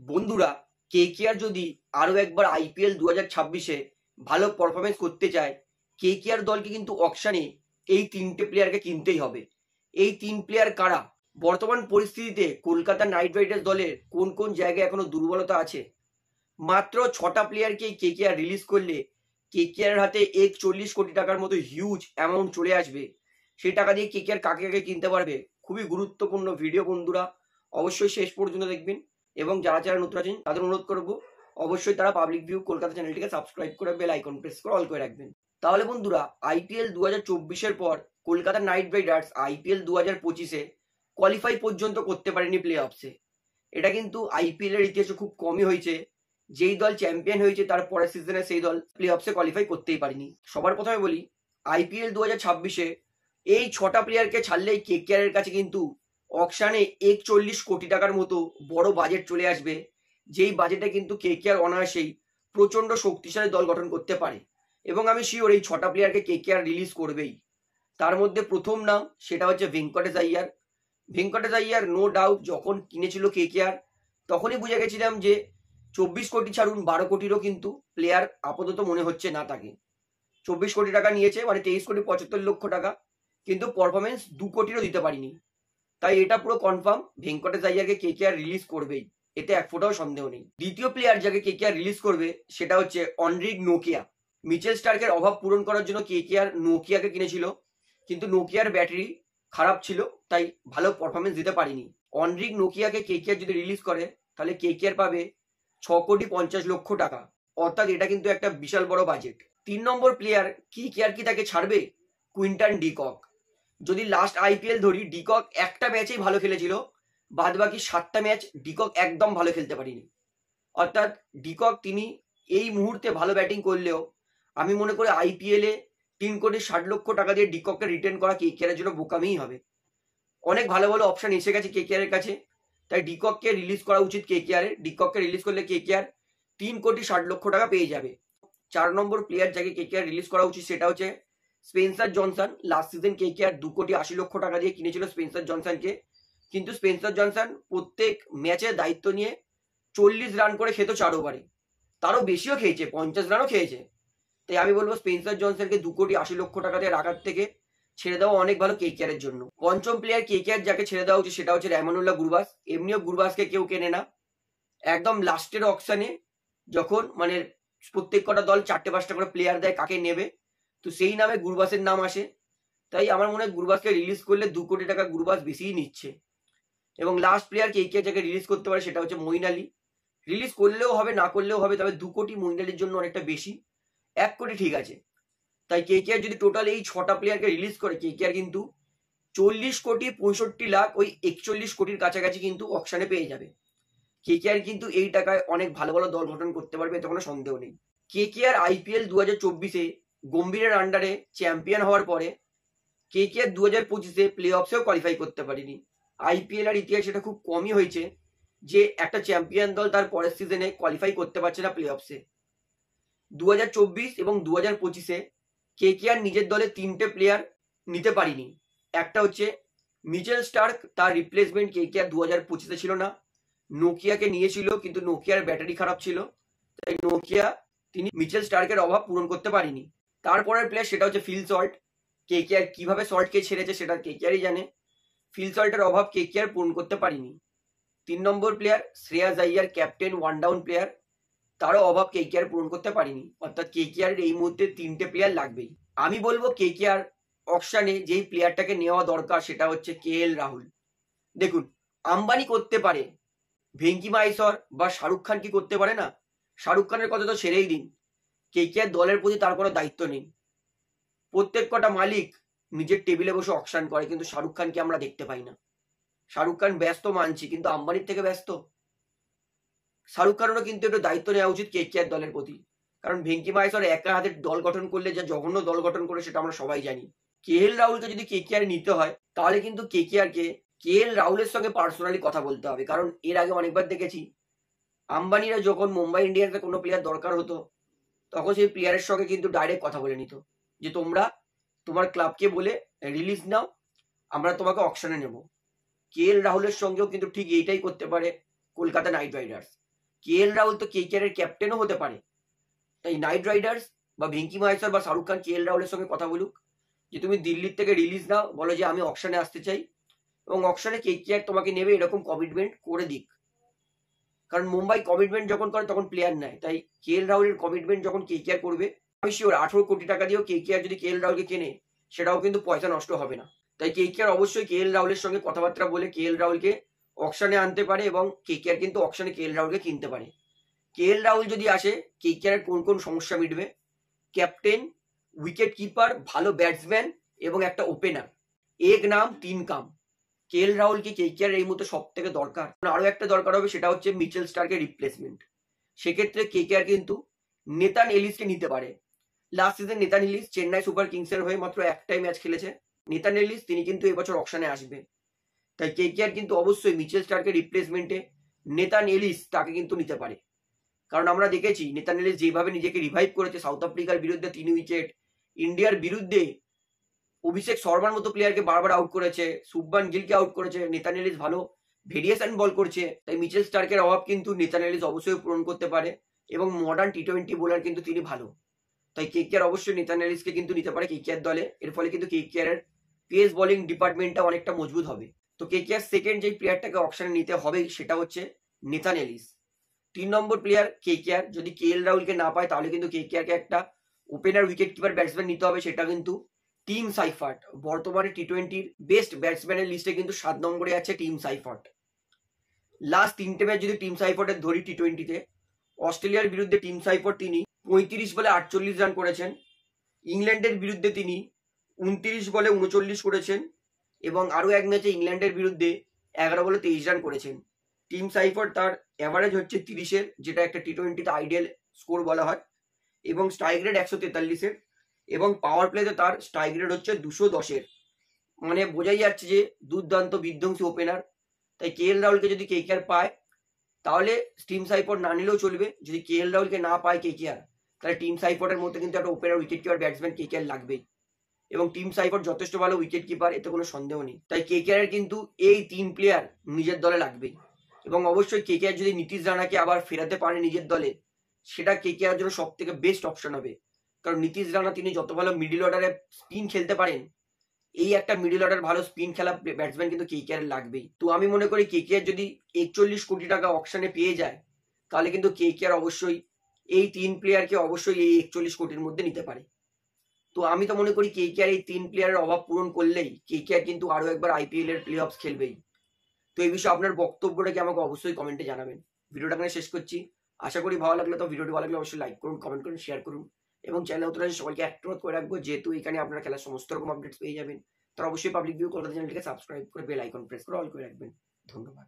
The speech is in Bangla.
বন্ধুরা, কেকেআর যদি আরো একবার আইপিএল 2026-এ ভালো পারফরমেন্স করতে চায়, কেকেআর দলকে কিন্তু অকশনে এই তিনটে প্লেয়ারকে কিনতেই হবে। এই তিন প্লেয়ার কারা? বর্তমান পরিস্থিতিতে কলকাতা নাইট রাইডার্স দলের কোন কোন জায়গায় এখনো দুর্বলতা আছে? মাত্র 6টা প্লেয়ারকেই কেকেআর রিলিজ করলে কেকেআর হাতে 41 কোটি টাকার মতো হিউজ অ্যামাউন্ট চলে আসবে। সেই টাকা দিয়ে কেকেআর কাকে কাকে কিনতে পারবে? খুবই গুরুত্বপূর্ণ ভিডিও বন্ধুরা, অবশ্যই শেষ পর্যন্ত দেখবেন। এবং যারা যারা নতুন আছেন তাদের অনুরোধ করবো অবশ্যই তারা পাবলিক ভিউ কলকাতা চ্যানেলটিকে সাবস্ক্রাইব করে বেল আইকন প্রেস করে অল করে রাখবেন। তাহলে বন্ধুরা, আইপিএল 2024-এর পর কলকাতা নাইট রাইডার্স আইপিএল 2025-এ কোয়ালিফাই পর্যন্ত করতে পারেনি প্লে অফসে। এটা কিন্তু আইপিএল এর ইতিহাসে খুব কমই হয়েছে। যেই দল চ্যাম্পিয়ন হয়েছে তার পরের সিজনে সেই দল প্লে অফসে কোয়ালিফাই করতেই পারেনি। সবার প্রথমে বলি, আইপিএল 2026-এ এই 6টা প্লেয়ারকে ছাড়লেই কেকেআর এর কাছে কিন্তু অকশনে 41 কোটি টাকার মতো বড় বাজেট চলে আসবে। যেই বাজেটে কিন্তু কেকেআর অনায়াসেই প্রচন্ড শক্তিশালী দল গঠন করতে পারে। এবং আমি শিওর এই 6টা প্লেয়ারকে কেকেআর রিলিজ করবেই। তার মধ্যে প্রথম নাম সেটা হচ্ছে ভেঙ্কটেশ আইয়ার। ভেঙ্কটেশ আইয়ার নো ডাউট যখন কিনেছিল কেকেআর তখনই বুঝে গেছিলাম যে 24 কোটি ছাড়ুন 12 কোটিরও কিন্তু প্লেয়ার আপাতত মনে হচ্ছে না তাকে। 24 কোটি টাকা নিয়েছে, মানে 23 কোটি 75 লক্ষ টাকা, কিন্তু পারফরমেন্স 2 কোটিরও দিতে পারিনি। তাই এটা পুরো কনফার্ম, ভেঙ্কটেশ আইয়ারকে কেকেআর রিলিজ করবেই, এতে এক ফোঁটাও সন্দেহ নেই। দ্বিতীয় প্লেয়ার যাকে কেকেআর রিলিজ করবে সেটা হচ্ছে অনরিক নোকিয়া। মিচেল স্টার্কের অভাব পূরণ করার জন্য কেকেআর নোকিয়াকে কিনেছিল, কিন্তু নোকিয়ার ব্যাটারি খারাপ ছিল, তাই ভালো পারফরমেন্স দিতে পারিনি। অনরিক নোকিয়াকে কেকেআর যদি রিলিজ করে তাহলে কেকেআর পাবে 6 কোটি 50 লক্ষ টাকা, অর্থাৎ এটা কিন্তু একটা বিশাল বড় বাজেট। 3 নম্বর প্লেয়ার কেকেআর কি তাকে ছাড়বে? Quinton de Kock. যদি লাস্ট আইপিএল ধরি, ডিকক একটা ম্যাচেই ভালো খেলেছিল, বাদ বাকি 7টা ম্যাচ ডিকক একদম ভালো খেলতে পারিনি। অর্থাৎ ডিকক তিনি এই মুহূর্তে ভালো ব্যাটিং করলেও আমি মনে করি আইপিএলে 3 কোটি 60 লক্ষ টাকা দিয়ে ডিকককে রিটার্ন করা কেকেআর এর জন্য বোকামিই হবে। অনেক ভালো ভালো অপশন এসে গেছে কেকেআর এর কাছে, তাই ডিকককে রিলিজ করা উচিত কেকেআর এর। ডিকককে রিলিজ করলে কেকেআর 3 কোটি 60 লক্ষ টাকা পেয়ে যাবে। 4 নম্বর প্লেয়ার যাকে কেকেআর রিলিজ করা উচিত সেটা হচ্ছে Spencer Johnson. Last season KKR 2 কোটি 80 লক্ষ টাকা দিয়ে কিনেছিল স্পেন্সার জনসনকে, কিন্তু স্পেন্সার জনসন প্রত্যেক ম্যাচে দায়িত্ব নিয়ে 40 রান করে খেত 4 ওভারে, তারও বেশিও খেয়েছে, 50 রানও খেয়েছে। তাই আমি বলবো স্পেন্সার জনসনকে 2 কোটি 80 লক্ষ টাকা দিয়ে রাখার থেকে ছেড়ে দেওয়া অনেক ভালো কেকেআর এর জন্য। পঞ্চম প্লেয়ার কেকেআর যাকে ছেড়ে দেওয়া উচিত সেটা হচ্ছে রায়মানুল্লাহ গুরবাজ। এমনিও গুরবাজকে কেউ কেনে না, একদম লাস্টের অকশনে যখন মানে প্রত্যেক কটা দল 4টে-5টা করে প্লেয়ার দেয় কাকে নেবে, তো সেই নামে গুরবাজের নাম আসে। তাই আমার মনে হয় গুরবাজকে রিলিজ করলে 2 কোটি টাকা গুরবাজ বেশিই নিচ্ছে। এবং লাস্ট প্লেয়ার কেকেআর যাকে রিলিজ করতে পারে সেটা হচ্ছে মঈন আলী। রিলিজ করলেও হবে, না করলেও হবে, তবে 2 কোটি মঈন আলীর জন্য অনেকটা বেশি। 1 কোটি ঠিক আছে। তাই কেকেআর যদি টোটাল এই 6টা প্লেয়ারকে রিলিজ করে, কেকেআর কিন্তু 40 কোটি 65 লাখ, ওই 41 কোটির কাছাকাছি কিন্তু অকশনে পেয়ে যাবে। কেকেআর কিন্তু এই টাকায় অনেক ভালো ভালো দল গঠন করতে পারবে, এতে কোনো সন্দেহ নেই। কেকেআর আইপিএল 2024-এ গম্ভীরের আন্ডারে চ্যাম্পিয়ন হওয়ার পরে কেকেআর 2025-এ প্লে অফসেও কোয়ালিফাই করতে পারেনি। আইপিএল এর ইতিহাসে এটা খুব কমই হয়েছে যে একটা চ্যাম্পিয়ন দল তার পরের সিজনে কোয়ালিফাই করতে পারছে না প্লে অফসে। 2024 এবং 2025-এ কেকেআর নিজের দলে 3টে প্লেয়ার নিতে পারিনি। একটা হচ্ছে মিচেল স্টার্ক, তার রিপ্লেসমেন্ট কেকেআর 2025-এ ছিল না। নোকিয়াকে নিয়েছিল, কিন্তু নোকিয়ার ব্যাটারি খারাপ ছিল, তাই নোকিয়া তিনি মিচেল স্টার্কের অভাব পূরণ করতে পারেনি। তারপরের প্লেয়ার সেটা হচ্ছে ফিল সল্ট। কেকেআর কিভাবে সল্টকে ছেড়েছে সেটা কেকেআরই জানে। ফিল সল্টের অভাব কেকেআর পূরণ করতে পারেনি। 3 নম্বর player Shreyas Iyer, captain, 1 down player, তারও অভাব কেকেআর পূরণ করতে পারেনি। অর্থাৎ কেকেআর এই মুহূর্তে 3টে প্লেয়ার লাগবেই। আমি বলবো কেকেআর অকশনে যেই প্লেয়ারটাকে নেওয়া দরকার সেটা হচ্ছে কেএল রাহুল। দেখুন, আম্বানি করতে পারে, ভেঙ্কি মাহেশ্বর বা শাহরুখ খান কি করতে পারে না? শাহরুখ খানের কথা তো ছেড়েই দিন, কেকেআর দলের প্রতি তার কোনো দায়িত্ব নেই। প্রত্যেক কটা মালিক নিজের টেবিলে বসে অকশন করে, কিন্তু শাহরুখ খানকে আমরা দেখতে পাই না। শাহরুখ খান ব্যস্ত মানছি, কিন্তু আম্বানির থেকে ব্যস্ত। শাহরুখ খানেরও কিন্তু একটু দায়িত্ব নেওয়া উচিত কেকেআর দলের প্রতি, কারণ ভেঙ্কি মাহেশ্বর একা হাতে দল গঠন করলে যা জঘন্য দল গঠন করে সেটা আমরা সবাই জানি। কেএল রাহুলকে যদি কেকেআর নিতে হয় তাহলে কিন্তু কেএল রাহুলের সঙ্গে পার্সোনালি কথা বলতে হবে, কারণ এর আগে অনেকবার দেখেছি আম্বানিরা যখন মুম্বাই ইন্ডিয়ান্সের কোনো প্লেয়ার দরকার হতো তখন সেই প্লেয়ারের সঙ্গে কিন্তু ডাইরেক্ট কথা বলে নিত যে তোমরা তোমার ক্লাবকে বলে রিলিজ নাও, আমরা তোমাকে অকশনে নেব। কেএল রাহুলের সঙ্গেও কিন্তু ঠিক এইটাই করতে পারে Kolkata Knight Riders. KL Rahul তো KKR এর ক্যাপ্টেনও হতে পারে। তাই নাইট রাইডার্স বা ভেঙ্কি মাহেশ্বর বা শাহরুখ খান KL রাহুলের সঙ্গে কথা বলুক যে তুমি দিল্লির থেকে রিলিজ নাও, বলো যে আমি অকশনে আসতে চাই, এবং অকশনে KKR তোমাকে নেবে, এরকম কমিটমেন্ট করে দিক। কারণ মুম্বাই কমিটমেন্ট যখন করে তখন প্লেয়ার নেয়, তাই KL রাহুলের কমিটমেন্ট যখন KKR করবে, আমি শিওর 18 কোটি টাকা দিয়েও KKR যদি KL রাহুলকে কেনে সেটাও কিন্তু পয়সা নষ্ট হবে না। তাই KKR অবশ্যই KL রাহুলের সঙ্গে কথাবার্তা বলে KL রাহুলকে অকশনে আনতে পারে, এবং KKR কিন্তু অকশনে KL রাহুলকে কিনতে পারে। KL রাহুল যদি আসে, KKR এর কোন কোন সমস্যা মিটবে? ক্যাপ্টেন, উইকেট কিপার, ভালো ব্যাটসম্যান এবং একটা ওপেনার, এক নাম তিন কাম। KL রাহুলকে KKR এই মুহূর্তে সব থেকে দরকার। আরো একটা দরকার হবে, সেটা হচ্ছে মিচেল স্টার্কের রিপ্লেসমেন্ট। সেক্ষেত্রে KKR কিন্তু নেতান এলিসকে নিতে পারে। Last season Nathan Ellis Chennai super কিংসের হয়ে মাত্র একটাই ম্যাচ খেলেছে। নেতান এলিস তিনি কিন্তু এবছর অকশনে আসবে, তাই KKR কিন্তু অবশ্যই মিচেল স্টার্কের রিপ্লেসমেন্টে নেতান এলিস তাকে কিন্তু নিতে পারে। কারণ আমরা দেখেছি নেতান এলিস যেভাবে নিজেকে রিভাইভ করেছে, সাউথ আফ্রিকার বিরুদ্ধে 3 উইকেট, ইন্ডিয়ার বিরুদ্ধে অভিষেক শর্মার মতো প্লেয়ারকে বারবার আউট করেছে, শুভমান গিলকে আউট করেছে। নেতান এলিস ভালো ভেরিয়েশন বল করছে, তাই মিচেল স্টার্কের অভাব কিন্তু নেতান এলিস অবশ্যই পূরণ করতে পারে, এবং মডার্ন T20 বোলার কিন্তু তিনি ভালো। তাই KKR অবশ্যই নেতান এলিসকে কিন্তু নিতে পারে KKR দলে। এর ফলে কিন্তু KKR এর পেস বোলিং ডিপার্টমেন্টটা অনেকটা মজবুত হবে। তো KKR সেকেন্ড যে প্লেয়ারটাকে অপশনে নিতে হবে সেটা হচ্ছে নেতান এলিস। 3 নম্বর প্লেয়ার KKR যদি KL রাহুলকে না পায়, তাহলে কিন্তু KKR কে একটা ওপেনার উইকেট কিপার ব্যাটসম্যান নিতে হবে, সেটা কিন্তু টিম সাইফার্ট। বর্তমানে T20 বেস্ট ব্যাটসম্যানের লিস্টে কিন্তু 7 নম্বরে আছে টিম সাইফার্ট। লাস্ট 3টে ম্যাচ যদি টিম সাইফার্টের ধরি T20-তে, অস্ট্রেলিয়ার বিরুদ্ধে টিম সাইফার্ট তিনি 35 বলে 48 রান করেছেন, ইংল্যান্ডের বিরুদ্ধে তিনি 29 বলে 39 করেছেন, এবং আরো এক ম্যাচে ইংল্যান্ডের বিরুদ্ধে 11 বলে 23 রান করেছেন। টিম সাইফার্ট তার অ্যাভারেজ হচ্ছে 30-এর, যেটা একটা T20-তে আইডিয়াল স্কোর বলা হয়, এবং স্ট্রাইক রেট 143-এর, এবং পাওয়ার প্লেতে তার স্ট্রাইক রেট হচ্ছে 210-এর। মানে বোঝাই যাচ্ছে যে দুর্দান্ত বিধ্বংসী ওপেনার। তাই KL রাহুলকে যদি KKR পায়, তাহলে টিম সাইফার্ট না নিলেও চলবে। যদি KL রাহুলকে না পায় KKR, তাহলে টিম সাইফার্টের মধ্যে কিন্তু একটা opener wicket keeper batsman KKR লাগবেই, এবং টিম সাইফার্ট যথেষ্ট ভালো উইকেট কিপার, এতে কোনো সন্দেহ নেই। তাই KKR এর কিন্তু এই 3 প্লেয়ার নিজের দলে লাগবেই, এবং অবশ্যই KKR যদি নীতিশ রানাকে আবার ফেরাতে পারে নিজের দলে, সেটা KKR জন্য সব থেকে বেস্ট অপশন হবে। কারণ নীতিশ রানা তিনি যত ভালো মিডিল অর্ডারে স্পিন খেলতে পারেন, এই একটা মিডিল অর্ডার ভালো স্পিন খেলা ব্যাটসম্যান কিন্তু KKR এর লাগবেই। তো আমি মনে করি KKR যদি 41 কোটি টাকা অকশনে পেয়ে যায়, তাহলে কিন্তু KKR অবশ্যই এই 3 প্লেয়ারকে অবশ্যই এই 41 কোটির মধ্যে নিতে পারে। তো আমি তো মনে করি KKR এই 3 প্লেয়ারের অভাব পূরণ করলেই KKR কিন্তু আরো একবার IPL এর প্লে অফস খেলবেই। তো এই বিষয়ে আপনার বক্তব্যটাকে আমাকে অবশ্যই কমেন্টে জানাবেন। ভিডিওটা এখানে শেষ করছি। আশা করি ভালো লাগলে, তো ভিডিওটি ভালো লাগলে অবশ্যই লাইক করুন, কমেন্ট করুন, শেয়ার করুন, এবং চ্যানেল নতুন আছে সবাইকে অ্যাক্টিভ করে রাখবো, যেহেতু এখানে আপনারা খেলার সমস্ত রকম আপডেটস পেয়ে যাবেন। তারা অবশ্যই পাবলিক ভিউ কলকাতা চ্যানেলটিকে সাবস্ক্রাইব করে বেল আইকন প্রেস করে অল করে রাখবেন। ধন্যবাদ।